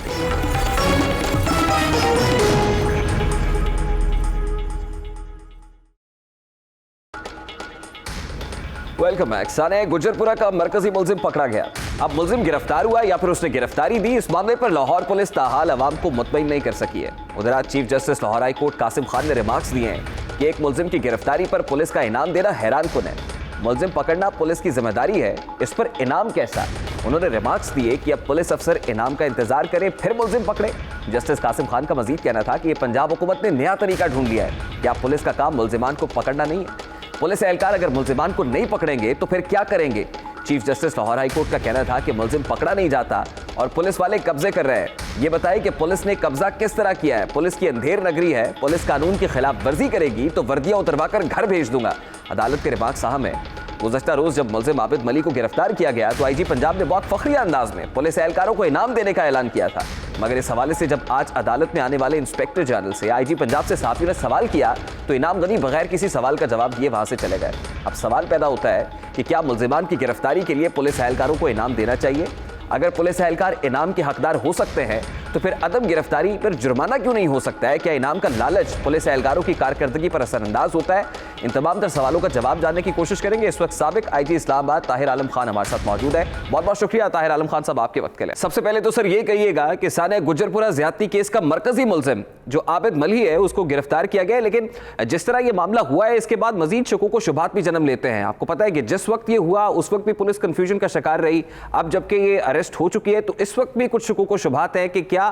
वेलकम बैक। साने गुजरपुरा का मरकजी मुलजिम पकड़ा गया। अब मुलजिम गिरफ्तार हुआ या फिर उसने गिरफ्तारी दी, इस मामले पर लाहौर पुलिस ताहाल अवाम को मुतमईन नहीं कर सकी है। उधर आज chief justice Lahore high court Qasim Khan ने रिमार्क्स दिए हैं कि एक मुलजिम की गिरफ्तारी पर पुलिस का इनाम देना हैरान कुन है। मुलजिम पकड़ना पुलिस की जिम्मेदारी है, इस पर इनाम कैसा? उन्होंने रिमार्क्स दिए कि अब पुलिस अफसर इनाम का इंतजार करें फिर मुलजिम पकड़े। जस्टिस कासिम खान का मजीद कहना था कि यह पंजाब हुकूमत ने नया तरीका ढूंढ लिया है कि अब पुलिस का काम मुलजिमान को पकड़ना नहीं है। पुलिस एहलकार अगर मुलजिमान को नहीं पकड़ेंगे तो फिर क्या करेंगे? Chief justice Lahore high court का कहना था कि मुलजिम पकड़ा नहीं जाता और पुलिस वाले कब्जे कर रहे हैं। ये बताएं कि पुलिस ने कब्जा किस तरह किया है। पुलिस की अंधेर नगरी है, पुलिस कानून की खिलाफ वर्जी करेगी तो वर्दियां उतरवाकर घर भेज दूंगा। अदालत के रिमार्क्स अहम है। गुज़श्ता रोज जब मुलजिम आबिद मलिक को गिरफ्तार किया गया तो IG पंजाब ने बहुत फखरिया अंदाज में पुलिस एहलकारों को इनाम देने का ऐलान किया था, मगर इस हवाले से जब आज अदालत में आने वाले इंस्पेक्टर जनरल से IG पंजाब से सहाफियों ने सवाल किया तो इनाम गनी बगैर किसी सवाल का जवाब दिए वहां से चले गए। अब सवाल पैदा होता है कि क्या मुलजिमान की गिरफ्तारी के लिए पुलिस एहलकारों को इनाम देना चाहिए? अगर पुलिस एहलकार इनाम के हकदार हो सकते हैं तो फिर अदम गिरफ्तारी पर जुर्माना क्यों नहीं हो सकता है? क्या इनाम का लालच पुलिस एहलकारों की कारकर्दगी पर असरअंदाज होता है? इन तमाम तर सवालों का जवाब जानने की कोशिश करेंगे। इस वक्त साबिक IG इस्लामाबाद ताहिर आलम खान हमारे साथ मौजूद है। बहुत बहुत शुक्रिया ताहिर आलम खान साहब आपके वक्त के लिए। सबसे पहले तो सर ये कहिएगा कि साने गुजरपुरा ज्यादती केस का मरकजी मुलजिम जो आबिद मली है उसको गिरफ्तार किया गया है, लेकिन जिस तरह ये मामला हुआ है इसके बाद मजीद शकूक व शुबहात भी जन्म लेते हैं। आपको पता है कि जिस वक्त ये हुआ उस वक्त भी पुलिस कंफ्यूजन का शिकार रही, अब जबकि ये अरेस्ट हो चुकी है तो इस वक्त भी कुछ शकूक व शुबहात है कि क्या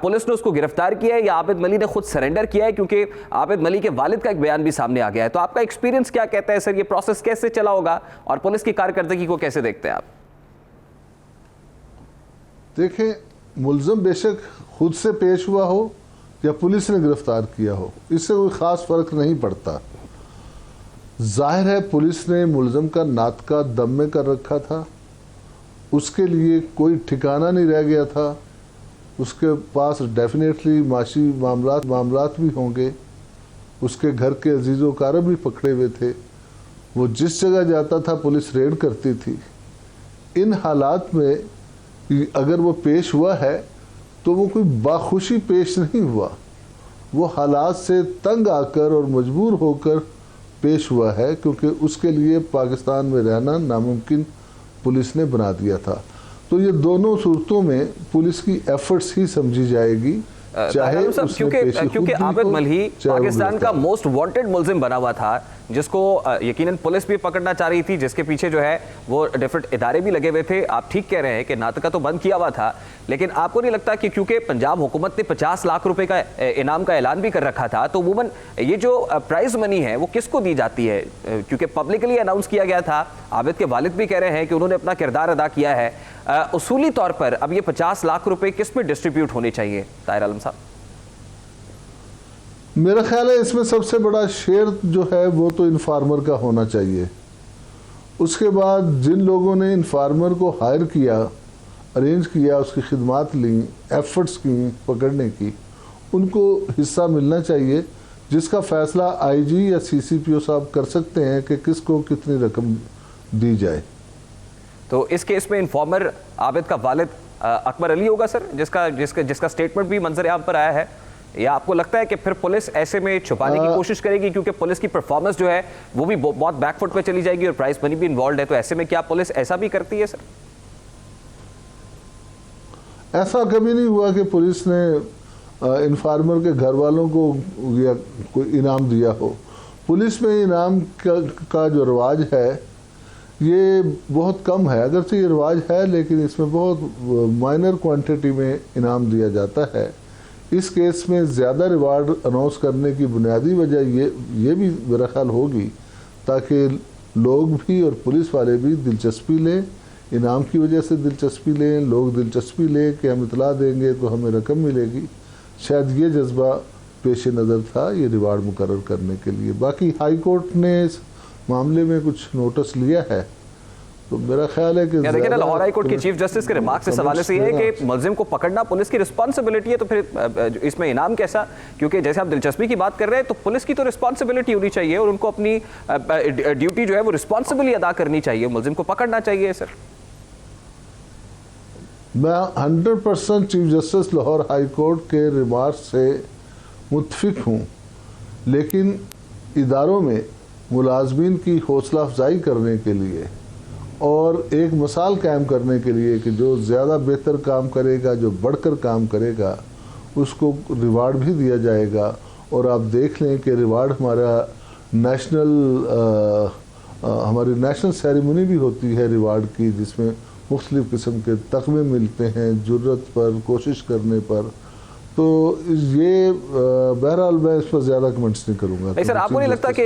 पुलिस ने उसको गिरफ्तार किया है या आबिद मली ने खुद सरेंडर किया है, क्योंकि आबिद मली के वालिद का एक बयान भी सामने आ गया है। तो आपका एक्सपीरियंस क्या कहता है सर, ये प्रोसेस कैसे चला होगा और पुलिस की कारकर्दगी को कैसे देखते हैं आप? देखें, मुलजिम बेशक खुद से पेश हुआ हो या पुलिस ने गिरफ्तार किया हो, इससे कोई खास फर्क नहीं पड़ता। जाहिर है पुलिस ने मुलजिम का नातका दम में कर रखा था, उसके लिए कोई ठिकाना नहीं रह गया था, उसके पास डेफिनेटली माशी मामलात भी होंगे, उसके घर के अजीज़ो कारब भी पकड़े हुए थे, वो जिस जगह जाता था पुलिस रेड करती थी। इन हालात में अगर वो पेश हुआ है तो वो कोई बाखुशी पेश नहीं हुआ, वो हालात से तंग आकर और मजबूर होकर पेश हुआ है, क्योंकि उसके लिए पाकिस्तान में रहना नामुमकिन पुलिस ने बना दिया था। तो ये दोनों सूरतों में पुलिस की एफर्ट्स ही समझी जाएगी, चाहे क्योंकि आबिद मल्ही पाकिस्तान का मोस्ट वांटेड मुल्जिम बना हुआ था, जिसको यकीनन पुलिस भी पकड़ना चाह रही थी, जिसके पीछे जो है वो डिफरेंट इदारे भी लगे हुए थे। आप ठीक कह रहे हैं कि नाटका तो बंद किया हुआ था, लेकिन आपको नहीं लगता कि क्योंकि पंजाब हुकूमत ने 50 लाख रुपए का इनाम का ऐलान भी कर रखा था, तो अमूमन ये जो प्राइज मनी है वो किसको दी जाती है? क्योंकि पब्लिकली अनाउंस किया गया था, आबिद के वालिद भी कह रहे हैं कि उन्होंने अपना किरदार अदा किया है। उसूली तौर पर अब ये 50 लाख रुपए किस में डिस्ट्रीब्यूट होने चाहिए ताहिर आलम साहब? मेरा ख्याल है इसमें सबसे बड़ा शेयर जो है वो तो इन्फार्मर का होना चाहिए। उसके बाद जिन लोगों ने इन्फार्मर को हायर किया, अरेंज किया, उसकी खिदमात ली, एफर्ट्स की पकड़ने की, उनको हिस्सा मिलना चाहिए, जिसका फैसला आईजी या सीसीपीओ साहब कर सकते हैं कि किसको कितनी रकम दी जाए। तो इस केस में इन्फॉर्मर आबिद का वालिद अकबर अली होगा सर, जिसका स्टेटमेंट भी मंजर आम पर आया है, या आपको लगता है कि फिर पुलिस ऐसे में छुपाने की कोशिश करेगी, क्योंकि पुलिस की परफॉर्मेंस जो है वो भी बहुत बैकफुट पे चली जाएगी और प्राइस मनी भी इन्वॉल्व है, तो ऐसे में क्या पुलिस ऐसा भी करती है सर? ऐसा कभी नहीं हुआ कि पुलिस ने इन्फार्मर के घर वालों को या कोई इनाम दिया हो। पुलिस में इनाम का जो रिवाज है ये बहुत कम है, अगर से ये रिवाज है, लेकिन इसमें बहुत माइनर क्वांटिटी में इनाम दिया जाता है। इस केस में ज़्यादा रिवार्ड अनाउंस करने की बुनियादी वजह ये भी मेरा ख्याल होगी ताकि लोग भी और पुलिस वाले भी दिलचस्पी लें, इनाम की वजह से दिलचस्पी लें, लोग दिलचस्पी लें कि हम इतला देंगे तो हमें रकम मिलेगी। शायद ये जज्बा पेश नज़र था ये रिवार्ड मुकर्रर करने के लिए। बाकी हाई कोर्ट ने इस मामले में कुछ नोटिस लिया है, तो मेरा ख्याल है कि देखिए ना, लाहौर हाई कोर्ट के चीफ जस्टिस के रिमार्क्स इस हवाले से ये है कि मुल्जिम को पकड़ना पुलिस की रिस्पांसिबिलिटी है, तो फिर इसमें इनाम कैसा? क्योंकि जैसे आप दिलचस्पी की बात कर रहे हैं, तो पुलिस की तो रिस्पांसिबिलिटी होनी चाहिए और उनको अपनी ड्यूटी जो है वो रिस्पांसिबली अदा करनी चाहिए, मुल्जिम को पकड़ना चाहिए। सर मैं 100% chief justice Lahore high court के रिमार्क से मुत्फिक हूँ, लेकिन इदारों में मुलाजमीन की हौसला अफजाई करने के लिए और एक मिसाल कायम करने के लिए कि जो ज़्यादा बेहतर काम करेगा, जो बढ़कर काम करेगा, उसको रिवार्ड भी दिया जाएगा। और आप देख लें कि रिवार्ड हमारी नेशनल सेरेमनी भी होती है रिवार्ड की, जिसमें मुख्तलिफ़ किस्म के तगमे मिलते हैं जुर्रत पर, कोशिश करने पर। तो ये बहरहाल मैं इस पर ज़्यादा कमेंट्स नहीं करूँगा। नहीं सर, आपको नहीं लगता कि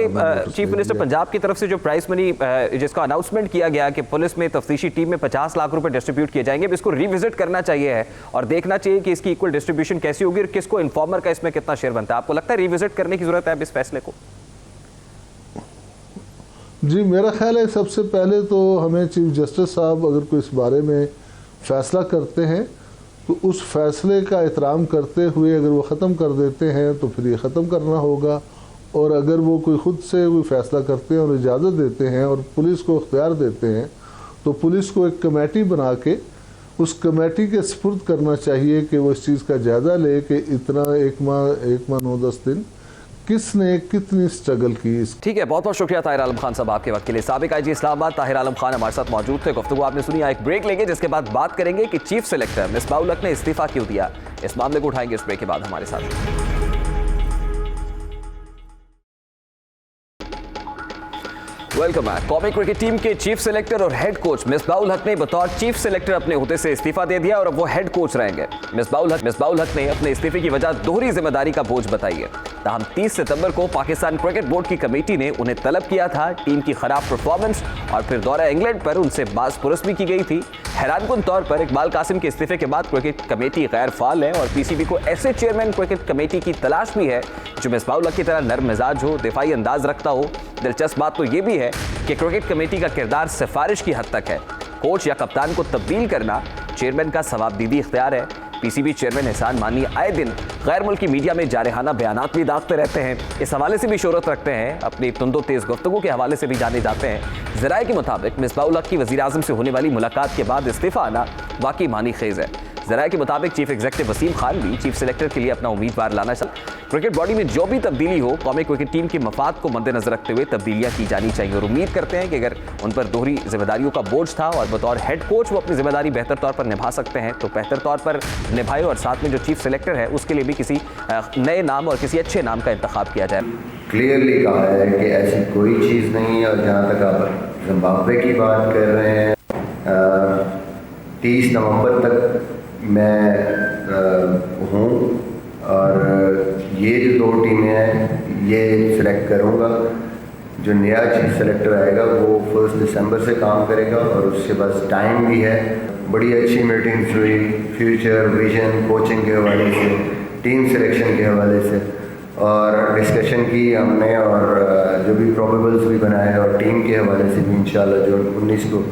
चीफ मिनिस्टर पंजाब की तरफ से जो प्राइस मनी जिसका अनाउंसमेंट किया गया कि पुलिस में तफ्तीशी टीम में 50 लाख रुपए डिस्ट्रीब्यूट किए जाएंगे, इसको रिविजिट करना चाहिए है और देखना चाहिए कि इसकी इक्वल डिस्ट्रीब्यूशन कैसी होगी और किसको इन्फॉर्मर का इसमें कितना शेयर बनता है? आपको लगता है रिविजिट करने की जरूरत है इस फैसले को? जी, मेरा ख्याल है सबसे पहले तो हमें चीफ जस्टिस साहब अगर कोई इस बारे में फ़ैसला करते हैं तो उस फैसले का एहतराम करते हुए अगर वो ख़त्म कर देते हैं तो फिर ये ख़त्म करना होगा, और अगर वो कोई ख़ुद से कोई फ़ैसला करते हैं और इजाज़त देते हैं और पुलिस को इख्तियार देते हैं तो पुलिस को एक कमेटी बना के उस कमेटी के सुपुर्द करना चाहिए कि वो इस चीज़ का जायज़ा ले कि इतना एक माह 9-10 दिन किसने कितनी स्ट्रगल की। ठीक है, बहुत बहुत शुक्रिया ताहिर आलम खान साहब आपके वक्त के लिए। साबिक आईजी इस्लामाबाद ताहिर आलम खान हमारे साथ मौजूद थे। गुफ्तगू आपने सुनी। एक ब्रेक लेंगे, जिसके बाद बात करेंगे कि चीफ सेलेक्टर मिसबाहुल हक ने इस्तीफा क्यों दिया। इस मामले को उठाएंगे इस ब्रेक के बाद हमारे साथ। Welcome back. कौमी क्रिकेट टीम के चीफ सेलेक्टर और हेड कोच मिसबाहुल हक ने बतौर चीफ सेलेक्टर अपने ओहदे से इस्तीफा दे दिया और अब वो हेड कोच रहेंगे। मिसबाहुल हक ने अपने इस्तीफे की वजह दोहरी जिम्मेदारी का बोझ बताई है। ताहम 30 सितंबर को पाकिस्तान क्रिकेट बोर्ड की कमेटी ने उन्हें तलब किया था। टीम की खराब परफॉर्मेंस और फिर दौरा इंग्लैंड पर उनसे बाज़पुरस भी की गई थी। हैरानकुन तौर पर इकबाल कासिम के इस्तीफे के बाद क्रिकेट कमेटी गैर फाल है और पीसीबी को ऐसे चेयरमैन क्रिकेट कमेटी की तलाश भी है जो मिसबाहुल हक की तरह नर्म मिजाज हो, दिफाई अंदाज रखता हो। दिलचस्प बात तो ये भी है कि क्रिकेट कमेटी का किरदार सिफारिश की हद तक है। कोच या कप्तान को तब्दील करना चेयरमैन का सवाबदीदी इख्तियार है। पीसीबी चेयरमैन एहसान मानी आए दिन गैर मुल्की मीडिया में जारहाना बयानात भी दागते रहते हैं। इस हवाले से भी शोहरत रखते हैं, अपनी तुंदो तेज गुफ्तगू के हवाले से भी जाने जाते हैं। ज़राए के मुताबिक मिसबाहुल हक की वज़ीर आज़म से होने वाली मुलाकात के बाद इस्तीफा आना वाकई मानी खेज है। जराये के मुताबिक चीफ एग्जीक्यूटिव वसीम खान भी चीफ सिलेक्टर के लिए अपना उम्मीदवार लाना चाहते। क्रिकेट बॉडी में जो भी तब्दीली हो कौमी क्रिकेट टीम के मफाद को मद्देनजर रखते हुए तब्दीलियां की जानी चाहिए और उम्मीद करते हैं कि अगर उन पर दोहरी जिम्मेदारियों का बोझ था और बतौर हेड कोच वो अपनी जिम्मेदारी बेहतर तौर पर निभा सकते हैं तो बेहतर तौर पर निभाए और साथ में जो चीफ सिलेक्टर है उसके लिए भी किसी नए नाम और किसी अच्छे नाम का इंतखाब किया जाए। क्लियरली कहा है कि ऐसी कोई चीज़ नहीं है। और जहाँ तक आप जिम्बाब्वे की बात कर रहे हैं 30 नवंबर तक मैं हूँ और ये जो 2 टीमें हैं ये सिलेक्ट करूँगा। जो नया चीफ सेलेक्टर आएगा वो 1 दिसंबर से काम करेगा और उसके पास टाइम भी है। बड़ी अच्छी मीटिंग्स हुई फ्यूचर विजन कोचिंग के हवाले से, टीम सिलेक्शन के हवाले से और डिस्कशन की हमने और जो भी प्रोबेबल्स भी बनाए और टीम के हवाले से भी इंशाल्लाह जो 19 को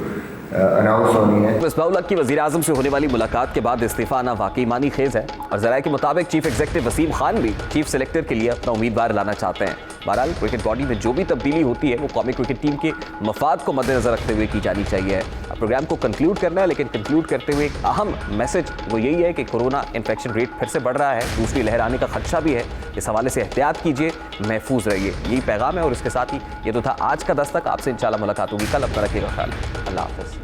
अनाउंस होनी है। मिसबाहुल हक की वज़ीर-ए-आज़म से होने वाली मुलाकात के बाद इस्तीफा आना वाकई मानी खेज है और ज़राए के मुताबिक चीफ एग्जीक्यूटिव वसीम खान भी चीफ सिलेक्टर के लिए अपना उम्मीदवार लाना चाहते हैं। बहरहाल क्रिकेट बॉडी में जो भी तब्दीली होती है वो कौमी क्रिकेट टीम के मफाद को मद्देनजर रखते हुए की जानी चाहिए। अब प्रोग्राम को कंक्लूड करना है लेकिन कंक्लूड करते हुए एक अहम मैसेज वो यही है कि कोरोना इन्फेक्शन रेट फिर से बढ़ रहा है, दूसरी लहर आने का खदशा भी है। इस हवाले से एहतियात कीजिए, महफूज रहिए, यही पैगाम है। और इसके साथ ही ये तो था आज का दस्तक। आपसे इंशाल्लाह मुलाकात होगी कल। अपना रखिएगा ख्याल। अल्लाह हाफ़िज़।